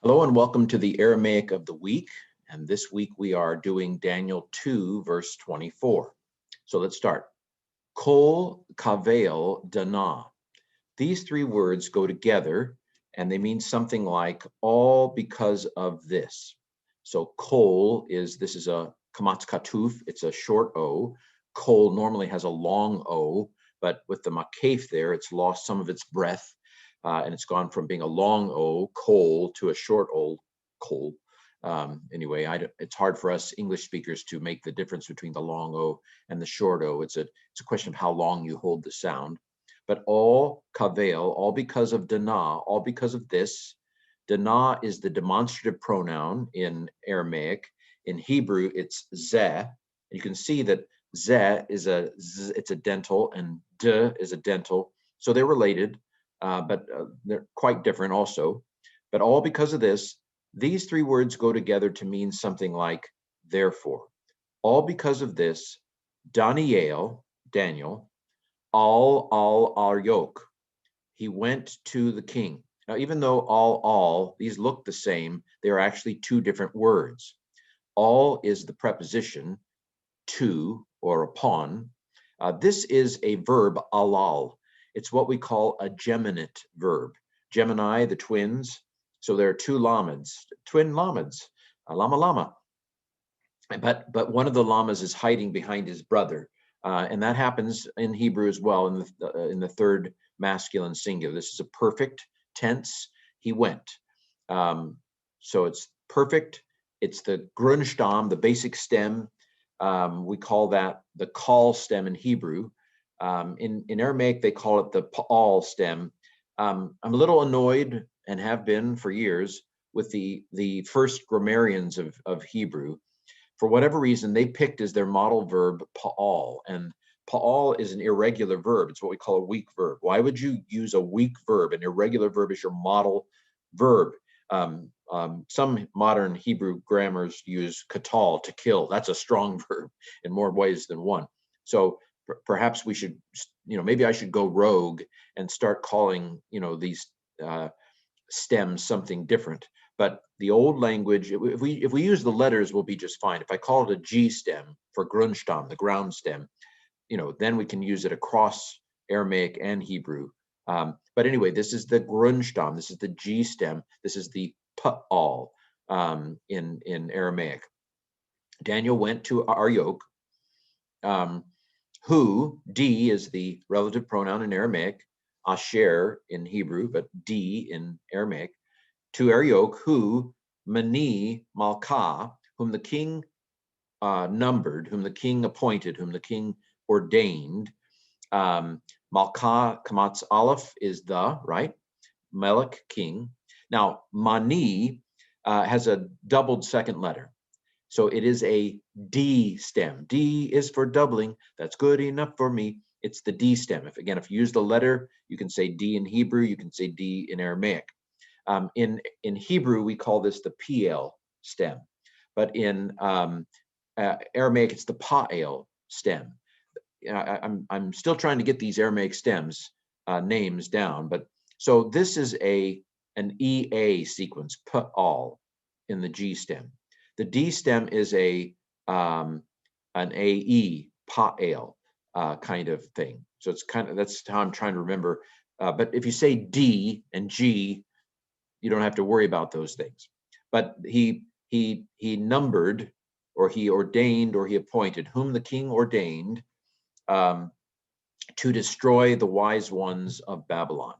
Hello and welcome to the Aramaic of the week. And this week we are doing Daniel 2, verse 24. So let's start. Kol kavel dana. These three words go together and they mean something like all because of this. So kol this is a kamatz katuf, it's a short O. Kol normally has a long O, but with the makef there, it's lost some of its breath. And it's gone from being a long O, coal, to a short O, coal. Anyway, it's hard for us English speakers to make the difference between the long O and the short O. It's a question of how long you hold the sound. But all kavel, all because of dana, all because of this. Dana is the demonstrative pronoun in Aramaic. In Hebrew, it's zeh. You can see that zeh it's a dental and d is a dental. So they're related. But they're quite different also. But all because of this, these three words go together to mean something like therefore. All because of this, Daniel, al yoke, he went to the king. Now, even though all, these look the same, they are actually two different words. All is the preposition to or upon. This is a verb, alal. It's what we call a geminate verb. Gemini, the twins. So there are two lamids, twin lamids, lama. But one of the lamas is hiding behind his brother, and that happens in Hebrew as well in the third masculine singular. This is a perfect tense. He went. So it's perfect. It's the Grundstamm, the basic stem. We call that the call stem in Hebrew. In Aramaic, they call it the pa'al stem. I'm a little annoyed, and have been for years, with the first grammarians of Hebrew. For whatever reason, they picked as their model verb pa'al, and pa'al is an irregular verb. It's what we call a weak verb. Why would you use a weak verb? An irregular verb is your model verb. Some modern Hebrew grammars use katal, to kill. That's a strong verb in more ways than one. So perhaps we should, maybe I should go rogue and start calling, these stems something different. But the old language, if we use the letters, we'll be just fine. If I call it a G stem for Grundstamm, the ground stem, then we can use it across Aramaic and Hebrew. But anyway, this is the Grundstamm. This is the G stem. This is the pa'al in Aramaic. Daniel went to Aryok, who, D is the relative pronoun in Aramaic, Asher in Hebrew, but D in Aramaic, to Aryok, who, Mani Malka, whom the king numbered, whom the king appointed, whom the king ordained. Malka, Kamatz Aleph is the, right? Melech, king. Now, Mani has a doubled second letter. So it is a D stem. D is for doubling. That's good enough for me. It's the D stem. If you use the letter, you can say D in Hebrew, you can say D in Aramaic. In Hebrew, we call this the PL stem. But in Aramaic, it's the Pa'el stem. I'm still trying to get these Aramaic stems names down. But so this is an EA sequence, Pa'al, in the G stem. The D stem is an AE, pa'el kind of thing. So it's that's how I'm trying to remember. But if you say D and G, you don't have to worry about those things. But he numbered, or he ordained, or he appointed, whom the king ordained to destroy the wise ones of Babylon.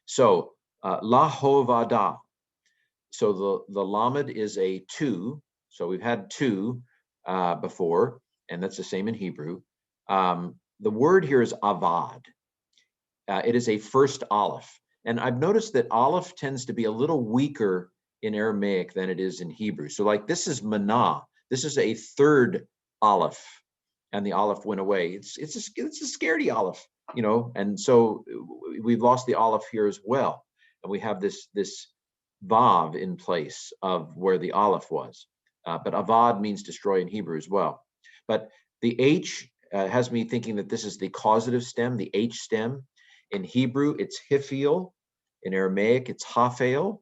So lahovada. So the lamed is a two. So we've had two before, and that's the same in Hebrew. The word here is avad. It is a first aleph. And I've noticed that aleph tends to be a little weaker in Aramaic than it is in Hebrew. So like this is manah. This is a third aleph, and the aleph went away. It's a scaredy aleph, and so we've lost the aleph here as well. And we have this vav in place of where the aleph was. But avad means destroy in Hebrew as well. But the H has me thinking that this is the causative stem, the H stem. In Hebrew, it's hifil. In Aramaic, it's hafel.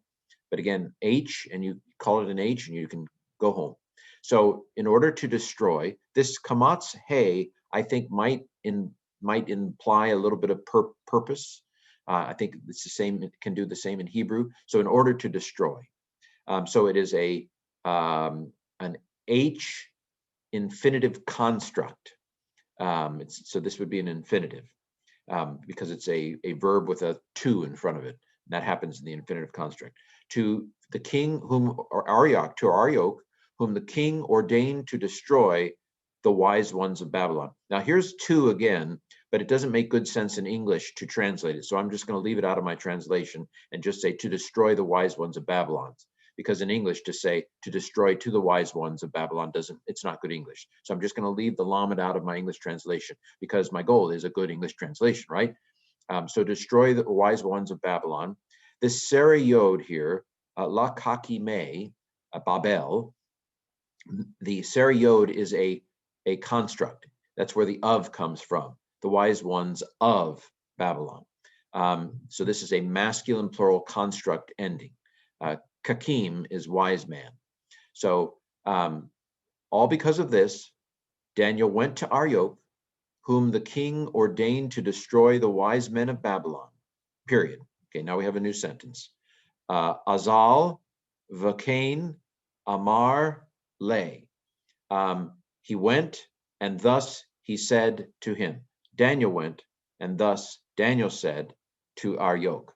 but again, H, and you call it an H, and you can go home. So in order to destroy, this kamatz hey, I think might imply a little bit of purpose. I think it's the same, it can do the same in Hebrew. So in order to destroy. So it is an H infinitive construct. So this would be an infinitive because it's a verb with a to in front of it. And that happens in the infinitive construct. To the king or Arioch, whom the king ordained to destroy the wise ones of Babylon. Now here's to again, but it doesn't make good sense in English to translate it. So I'm just going to leave it out of my translation and just say to destroy the wise ones of Babylon. Because in English to say to destroy to the wise ones of Babylon it's not good English. So I'm just going to leave the lamed out of my English translation because my goal is a good English translation, right? So destroy the wise ones of Babylon. This Seri Yod here, La Kakime, Babel, the Seri Yod is a construct. That's where the of comes from, the wise ones of Babylon. So this is a masculine plural construct ending. Kakim is wise man. So all because of this, Daniel went to Arioch, whom the king ordained to destroy the wise men of Babylon, period. Okay, now we have a new sentence. Azal, Vakain, Amar, Lay. He went, and thus he said to him. Daniel went, and thus Daniel said to Arioch.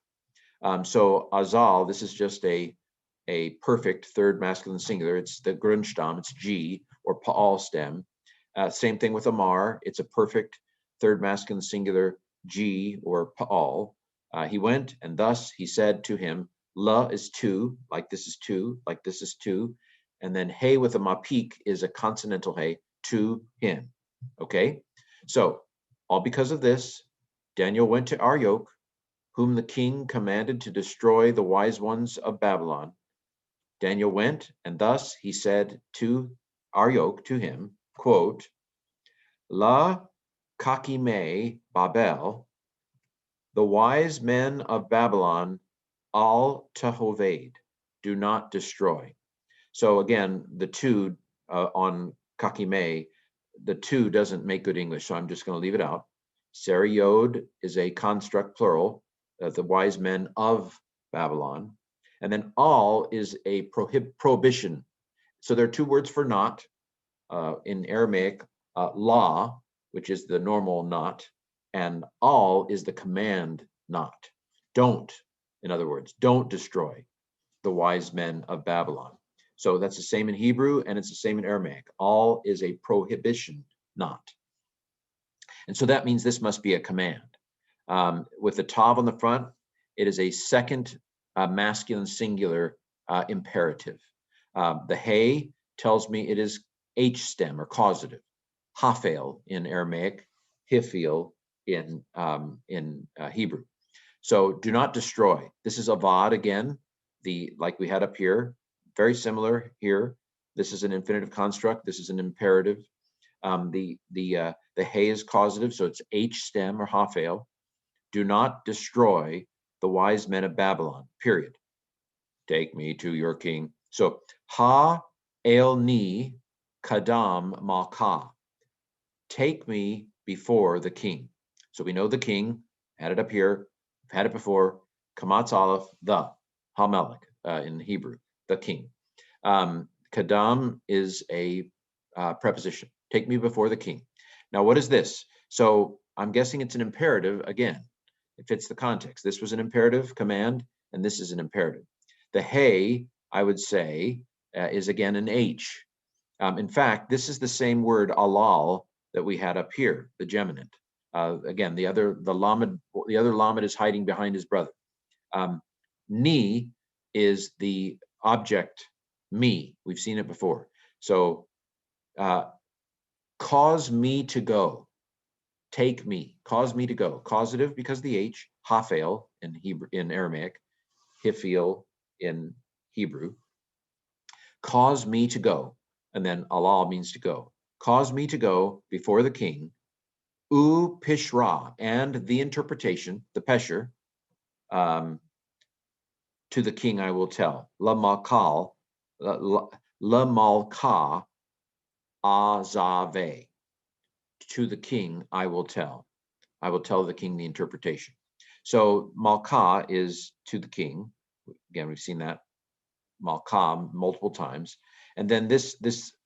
So Azal, this is just a perfect third masculine singular. It's the Grundstamm, it's G, or Pa'al stem. Same thing with Amar. It's a perfect third masculine singular G, or Pa'al. He went, and thus he said to him, La is two, like this is two, like this is two. And then hey with a mapik is a consonantal hey, to him. Okay? So, all because of this, Daniel went to Arioch, whom the king commanded to destroy the wise ones of Babylon. Daniel went, and thus he said to Arioch, to him, quote, La Kakime Babel, the wise men of Babylon, al Tehoved, do not destroy. So again, the two on Kakime, the two doesn't make good English, so I'm just going to leave it out. Seri Yod is a construct plural, the wise men of Babylon. And then all is a prohibition. So there are two words for not. In Aramaic, law, which is the normal not, and all is the command not. Don't, in other words, don't destroy the wise men of Babylon. So that's the same in Hebrew, and it's the same in Aramaic. All is a prohibition not. And so that means this must be a command. With the tav on the front, it is a second masculine singular imperative. The hey tells me it is H stem or causative. Hafel in Aramaic, hifil in Hebrew. So do not destroy. This is avad again, like we had up here, very similar here. This is an infinitive construct. This is an imperative. The hey is causative, so it's H stem or hafel. Do not destroy the wise men of Babylon, period. Take me to your king. So ha el ni kadam malka. Take me before the king. So we know the king, had it up here, had it before, kamatz aleph, the, hamelech in Hebrew, the king. Kadam is a preposition. Take me before the king. Now, what is this? So I'm guessing it's an imperative again. It fits the context. This was an imperative command, and this is an imperative. The hey, I would say, is again an H. In fact, this is the same word alal that we had up here, the geminant. Again, the other lamed is hiding behind his brother. Ni is the object me. We've seen it before. So cause me to go. Take me, cause me to go. Causative because the H, hafel in Hebrew, in Aramaic, hifil in Hebrew. Cause me to go, and then alal means to go. Cause me to go before the king. U pishra, and the interpretation, the pesher, to the king I will tell. La malka azave. To the king I will tell. I will tell the king the interpretation. So malka is to the king. Again, we've seen that malka multiple times. And then this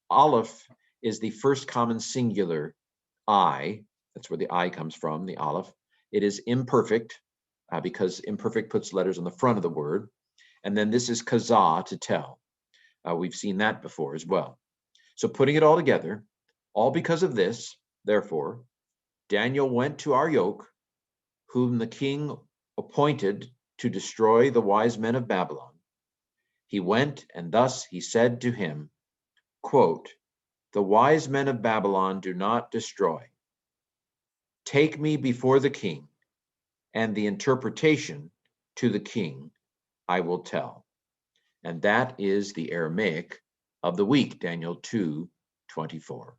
aleph is the first common singular I. That's where the I comes from, the aleph. It is imperfect because imperfect puts letters on the front of the word. And then this is kaza, to tell. We've seen that before as well. So putting it all together, all because of this, therefore, Daniel went to Arioch, whom the king appointed to destroy the wise men of Babylon. He went, and thus he said to him, quote, the wise men of Babylon do not destroy. Take me before the king, and the interpretation to the king I will tell. And that is the Aramaic of the week, Daniel 2:24.